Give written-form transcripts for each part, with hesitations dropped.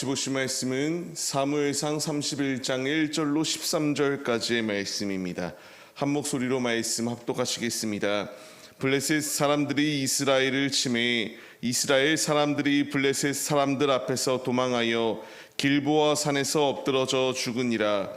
같이 보실 말씀은 사무엘상 31장 1절로 13절까지의 말씀입니다. 한 목소리로 말씀 합독하시겠습니다. 블레셋 사람들이 이스라엘을 치매 이스라엘 사람들이 블레셋 사람들 앞에서 도망하여 길보아 산에서 엎드러져 죽으니라.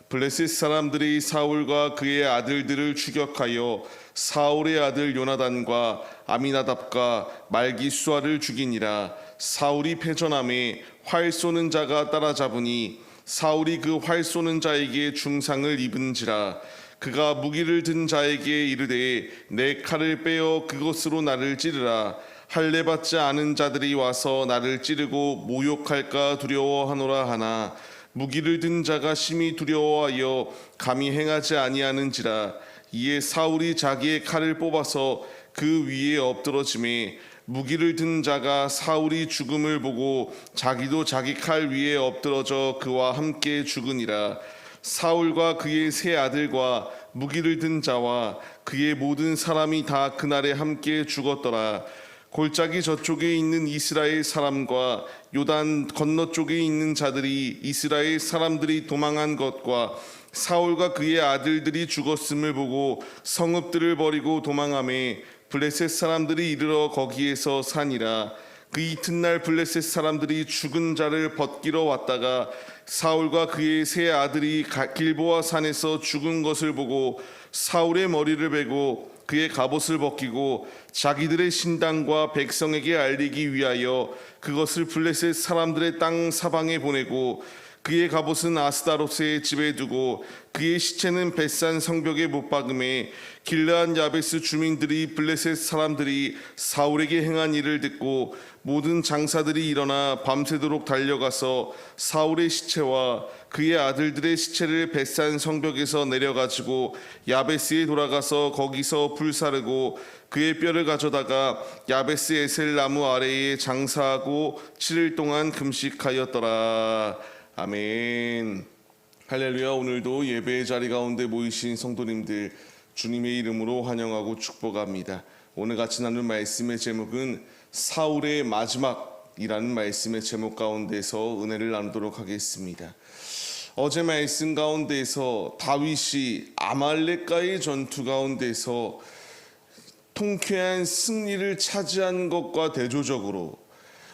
블레셋 사람들이 사울과 그의 아들들을 추격하여 사울의 아들 요나단과 아미나답과 말기수아를 죽이니라. 사울이 패전함에 활 쏘는 자가 따라잡으니 사울이 그 활 쏘는 자에게 중상을 입은지라. 그가 무기를 든 자에게 이르되 내 칼을 빼어 그것으로 나를 찌르라. 할례 받지 않은 자들이 와서 나를 찌르고 모욕할까 두려워하노라 하나 무기를 든 자가 심히 두려워하여 감히 행하지 아니하는지라. 이에 사울이 자기의 칼을 뽑아서 그 위에 엎드러짐에 무기를 든 자가 사울이 죽음을 보고 자기도 자기 칼 위에 엎드러져 그와 함께 죽으니라. 사울과 그의 세 아들과 무기를 든 자와 그의 모든 사람이 다 그날에 함께 죽었더라. 골짜기 저쪽에 있는 이스라엘 사람과 요단 건너쪽에 있는 자들이 이스라엘 사람들이 도망한 것과 사울과 그의 아들들이 죽었음을 보고 성읍들을 버리고 도망하매 블레셋 사람들이 이르러 거기에서 사니라. 그 이튿날 블레셋 사람들이 죽은 자를 벗기러 왔다가 사울과 그의 세 아들이 길보아 산에서 죽은 것을 보고 사울의 머리를 베고 그의 갑옷을 벗기고 자기들의 신당과 백성에게 알리기 위하여 그것을 블레셋 사람들의 땅 사방에 보내고 그의 갑옷은 아스다롯의 집에 두고 그의 시체는 벳산 성벽에 못 박음에 길르앗 야베스 주민들이 블레셋 사람들이 사울에게 행한 일을 듣고 모든 장사들이 일어나 밤새도록 달려가서 사울의 시체와 그의 아들들의 시체를 벳산 성벽에서 내려가지고 야베스에 돌아가서 거기서 불사르고 그의 뼈를 가져다가 야베스 에셀 나무 아래에 장사하고 7일 동안 금식하였더라. 아멘. 할렐루야. 오늘도 예배의 자리 가운데 모이신 성도님들 주님의 이름으로 환영하고 축복합니다. 오늘 같이 나눌 말씀의 제목은 사울의 마지막이라는 말씀의 제목 가운데서 은혜를 나누도록 하겠습니다. 어제 말씀 가운데서 다윗이 아말렉과의 전투 가운데서 통쾌한 승리를 차지한 것과 대조적으로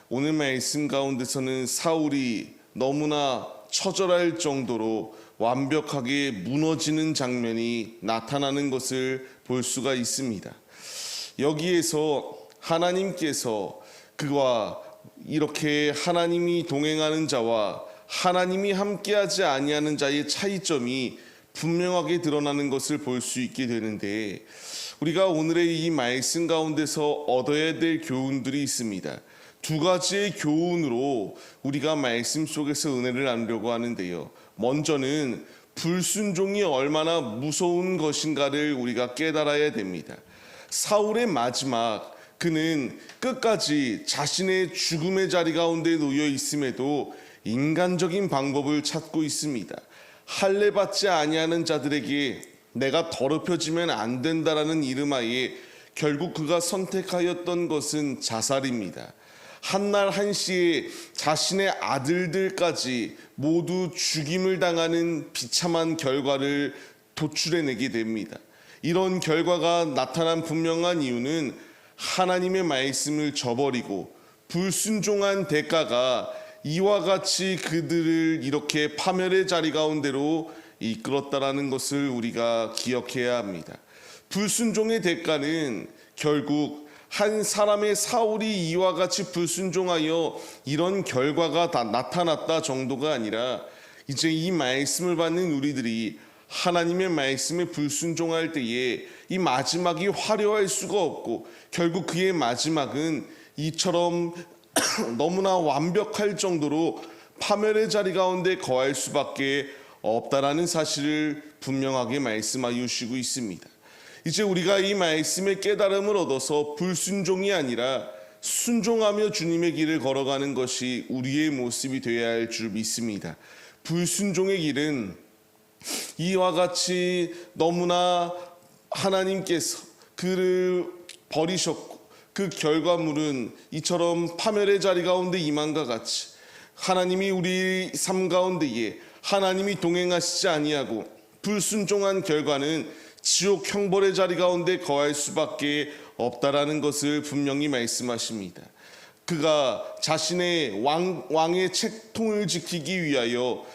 오늘 말씀 가운데서는 사울이 너무나 처절할 정도로 완벽하게 무너지는 장면이 나타나는 것을 볼 수가 있습니다. 여기에서 하나님께서 그와 이렇게 하나님이 동행하는 자와 하나님이 함께하지 아니하는 자의 차이점이 분명하게 드러나는 것을 볼 수 있게 되는데, 우리가 오늘의 이 말씀 가운데서 얻어야 될 교훈들이 있습니다. 두 가지의 교훈으로 우리가 말씀 속에서 은혜를 나누려고 하는데요. 먼저는 불순종이 얼마나 무서운 것인가를 우리가 깨달아야 됩니다. 사울의 마지막, 그는 끝까지 자신의 죽음의 자리 가운데 놓여 있음에도 인간적인 방법을 찾고 있습니다. 할례 받지 아니하는 자들에게 내가 더럽혀지면 안 된다라는 이름하에 결국 그가 선택하였던 것은 자살입니다. 한날 한시에 자신의 아들들까지 모두 죽임을 당하는 비참한 결과를 도출해내게 됩니다. 이런 결과가 나타난 분명한 이유는 하나님의 말씀을 저버리고 불순종한 대가가 이와 같이 그들을 이렇게 파멸의 자리 가운데로 이끌었다라는 것을 우리가 기억해야 합니다. 불순종의 대가는 결국 한 사람의 사울이 이와 같이 불순종하여 이런 결과가 다 나타났다 정도가 아니라, 이제 이 말씀을 받는 우리들이 하나님의 말씀에 불순종할 때에 이 마지막이 화려할 수가 없고, 결국 그의 마지막은 이처럼 너무나 완벽할 정도로 파멸의 자리 가운데 거할 수밖에 없다라는 사실을 분명하게 말씀하여 주시고 있습니다. 이제 우리가 이 말씀의 깨달음을 얻어서 불순종이 아니라 순종하며 주님의 길을 걸어가는 것이 우리의 모습이 되어야 할 줄 믿습니다. 불순종의 길은 이와 같이 너무나 하나님께서 그를 버리셨고 그 결과물은 이처럼 파멸의 자리 가운데 임한과 같이 하나님이 우리 삶 가운데에 하나님이 동행하시지 아니하고 불순종한 결과는 지옥 형벌의 자리 가운데 거할 수밖에 없다라는 것을 분명히 말씀하십니다. 그가 자신의 왕의 책통을 지키기 위하여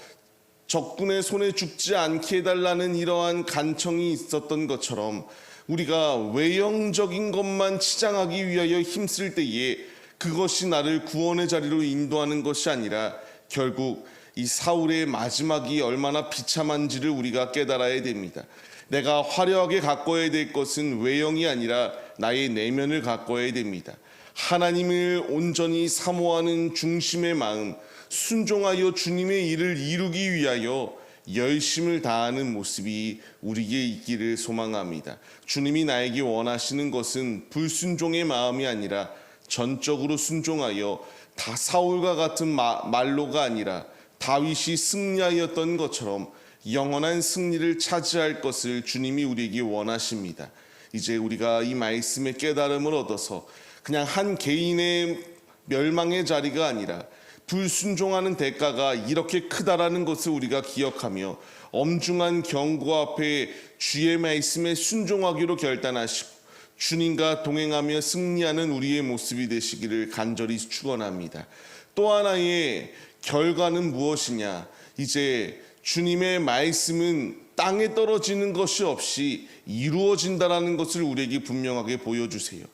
적군의 손에 죽지 않게 해달라는 이러한 간청이 있었던 것처럼 우리가 외형적인 것만 치장하기 위하여 힘쓸 때에 그것이 나를 구원의 자리로 인도하는 것이 아니라 결국 이 사울의 마지막이 얼마나 비참한지를 우리가 깨달아야 됩니다. 내가 화려하게 가꿔야 될 것은 외형이 아니라 나의 내면을 가꿔야 됩니다. 하나님을 온전히 사모하는 중심의 마음, 순종하여 주님의 일을 이루기 위하여 열심을 다하는 모습이 우리에게 있기를 소망합니다. 주님이 나에게 원하시는 것은 불순종의 마음이 아니라 전적으로 순종하여 다 사울과 같은 말로가 아니라 다윗이 승리하였던 것처럼 영원한 승리를 차지할 것을 주님이 우리에게 원하십니다. 이제 우리가 이 말씀의 깨달음을 얻어서 그냥 한 개인의 멸망의 자리가 아니라 불순종하는 대가가 이렇게 크다라는 것을 우리가 기억하며 엄중한 경고 앞에 주의 말씀에 순종하기로 결단하시고 주님과 동행하며 승리하는 우리의 모습이 되시기를 간절히 축원합니다. 또 하나의 결과는 무엇이냐? 이제 주님의 말씀은 땅에 떨어지는 것이 없이 이루어진다라는 것을 우리에게 분명하게 보여주세요.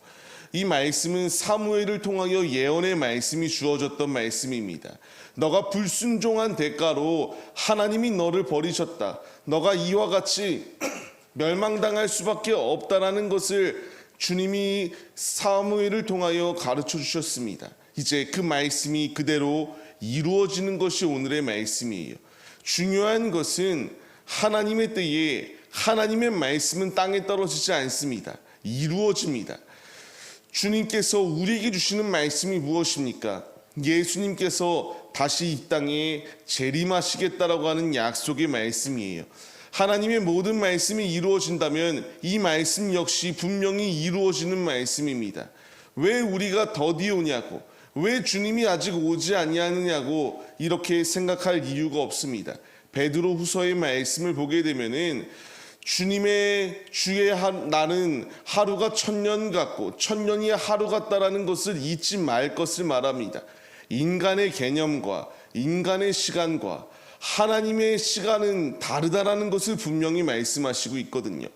이 말씀은 사무엘을 통하여 예언의 말씀이 주어졌던 말씀입니다. 너가 불순종한 대가로 하나님이 너를 버리셨다. 너가 이와 같이 멸망당할 수밖에 없다라는 것을 주님이 사무엘을 통하여 가르쳐 주셨습니다. 이제 그 말씀이 그대로 이루어지는 것이 오늘의 말씀이에요. 중요한 것은 하나님의 때에 하나님의 말씀은 땅에 떨어지지 않습니다. 이루어집니다. 주님께서 우리에게 주시는 말씀이 무엇입니까? 예수님께서 다시 이 땅에 재림하시겠다라고 하는 약속의 말씀이에요. 하나님의 모든 말씀이 이루어진다면 이 말씀 역시 분명히 이루어지는 말씀입니다. 왜 우리가 더디 오냐고, 왜 주님이 아직 오지 아니하느냐고 이렇게 생각할 이유가 없습니다. 베드로 후서의 말씀을 보게 되면은 주님의 주의 나는 하루가 천년 같고 천년이 하루 같다라는 것을 잊지 말 것을 말합니다. 인간의 개념과 인간의 시간과 하나님의 시간은 다르다라는 것을 분명히 말씀하시고 있거든요.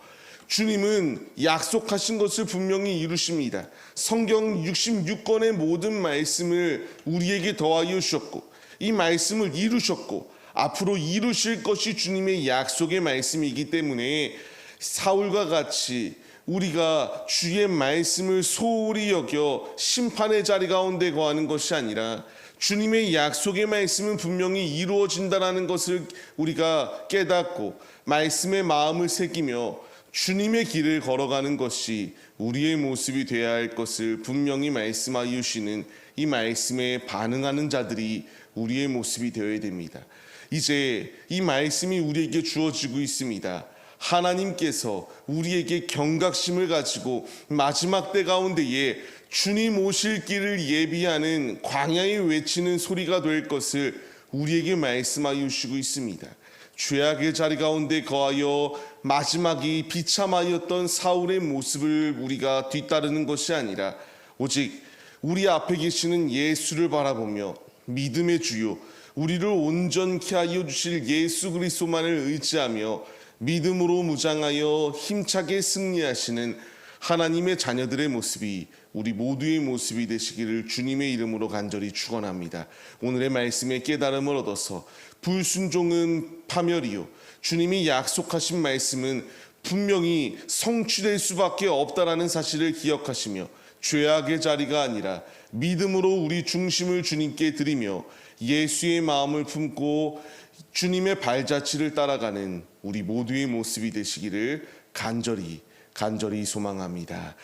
주님은 약속하신 것을 분명히 이루십니다. 성경 66권의 모든 말씀을 우리에게 더하여 주셨고 이 말씀을 이루셨고 앞으로 이루실 것이 주님의 약속의 말씀이기 때문에 사울과 같이 우리가 주의 말씀을 소홀히 여겨 심판의 자리 가운데 거하는 것이 아니라 주님의 약속의 말씀은 분명히 이루어진다는 것을 우리가 깨닫고 말씀의 마음을 새기며 주님의 길을 걸어가는 것이 우리의 모습이 되어야 할 것을 분명히 말씀하여 주시는 이 말씀에 반응하는 자들이 우리의 모습이 되어야 됩니다. 이제 이 말씀이 우리에게 주어지고 있습니다. 하나님께서 우리에게 경각심을 가지고 마지막 때 가운데에 주님 오실 길을 예비하는 광야에 외치는 소리가 될 것을 우리에게 말씀하여 주시고 있습니다. 죄악의 자리 가운데 거하여 마지막이 비참하였던 사울의 모습을 우리가 뒤따르는 것이 아니라 오직 우리 앞에 계시는 예수를 바라보며 믿음의 주요 우리를 온전케 하여 주실 예수 그리스도만을 의지하며 믿음으로 무장하여 힘차게 승리하시는 하나님의 자녀들의 모습이 우리 모두의 모습이 되시기를 주님의 이름으로 간절히 축원합니다. 오늘의 말씀의 깨달음을 얻어서 불순종은 파멸이요 주님이 약속하신 말씀은 분명히 성취될 수밖에 없다라는 사실을 기억하시며 죄악의 자리가 아니라 믿음으로 우리 중심을 주님께 드리며 예수의 마음을 품고 주님의 발자취를 따라가는 우리 모두의 모습이 되시기를 간절히 소망합니다.